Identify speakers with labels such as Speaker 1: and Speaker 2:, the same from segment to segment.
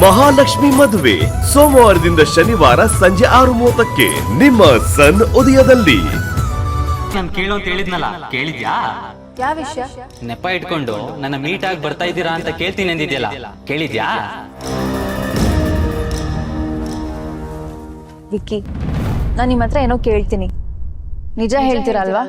Speaker 1: ಮಹಾಲಕ್ಷ್ಮಿ ಮದುವೆ ಸೋಮವಾರದಿಂದ ಶನಿವಾರ ಸಂಜೆ 6:30ಕ್ಕೆ ನಿಮ್ಮ ಸನ್ ಉದಯದಲ್ಲಿ.
Speaker 2: ನಾನು ಕೇಳು ಅಂತ ಹೇಳಿದ್ನಲ್ಲ, ಕೇಳಿದ್ಯಾ?
Speaker 3: ಯಾವ ವಿಷಯ?
Speaker 2: ನೆಪ ಇಟ್ಕೊಂಡು ನನ್ನ ಮೀಟ್ ಆಗಿ ಬರ್ತಾ ಇದ್ದೀರಾ ಅಂತ ಕೇಳ್ತೀನಿ ಅಂದಿದ್ಯಲ್ಲ, ಕೇಳಿದ್ಯಾ?
Speaker 3: ವಿಕ್ಕಿ, ನಾನು ನಿಮ್ಮ ಹತ್ರ ಏನೋ ಕೇಳ್ತೀನಿ, ನಿಜ ಹೇಳ್ತೀರಲ್ವಾ?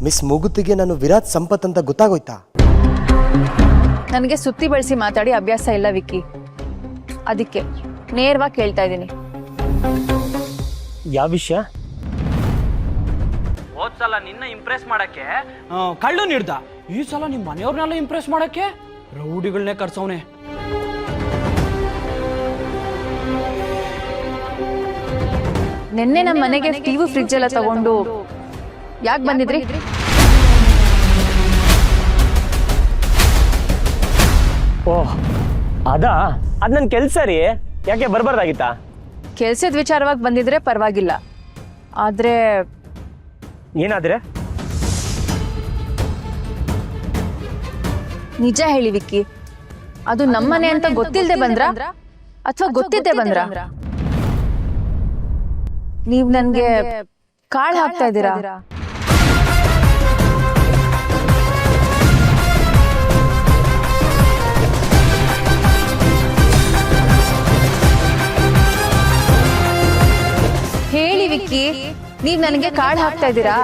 Speaker 4: ಮಿಸ್ ಮೂಗುತ್ತಿಗೆ ನಾನು ವಿರಾಟ್ ಸಂಪತ್ ಅಂತ ಗೊತ್ತಾಗೋಯ್ತಾ?
Speaker 3: ನನಗೆ ಸುತ್ತಿ ಬಳಸಿ ಮಾತಾಡಿ ಅಭ್ಯಾಸ ಇಲ್ಲ ವಿಕ್ಕಿ, ಅದಕ್ಕೆ ನೇರವಾಗಿ ಕೇಳ್ತಾ ಇದ್ದೀನಿ.
Speaker 4: ಯಾವ ವಿಷಯ?
Speaker 2: ಹೋದ್ಸಲ ನಿನ್ನ ಇಂಪ್ರೆಸ್ ಮಾಡಕ್ಕೆ ಕಳ್ಳು ಹಿಡ್ದ, ಈ ಸಲ ನಿಮ್ ಮನೆಯವ್ರನ್ನೆಲ್ಲ ಇಂಪ್ರೆಸ್ ಮಾಡಕ್ಕೆ ರೌಡಿಗಳನ್ನೇ ಕರ್ಸವನೆ.
Speaker 3: ನಿನ್ನೆ ನಮ್ಮ ಮನೆಗೆ ಟಿವಿ ಫ್ರಿಡ್ಜ್ ಎಲ್ಲ ತಗೊಂಡು ಯಾಕೆ ಬಂದಿದ್ರಿ?
Speaker 4: ಓಹ್ ಅದ ಅದ್ ನನ್ ಕೆಲ್ಸ ರೀ, ಯಾಕೆ ಬರ್ಬಾರ್ದಾಗಿತ್ತಾ?
Speaker 3: ಕೆಲ್ಸದ ವಿಚಾರವಾಗಿ ಬಂದಿದ್ರೆ ಪರವಾಗಿಲ್ಲ, ಆದ್ರೆ
Speaker 4: ಏನಾದ್ರೆ?
Speaker 3: ನಿಜ ಹೇಳಿ ವಿಕ್ಕಿ, ಅದು ನಮ್ಮನೆ ಅಂತ ಗೊತ್ತಿಲ್ಲದೆ ಬಂದ್ರ ಅಥವಾ ಗೊತ್ತಿದ್ದೆ ಬಂದ್ರ? ನೀವ್ ನನ್ಗೆ ಕಾಳು ಹಾಕ್ತಾ ಇದ್ದೀರಾ? ಹೇಳಿ ವಿಕ್ಕಿ, ನೀವ್ ನನಗೆ ಕಾಳು ಹಾಕ್ತಾ ಇದ್ದೀರಾ?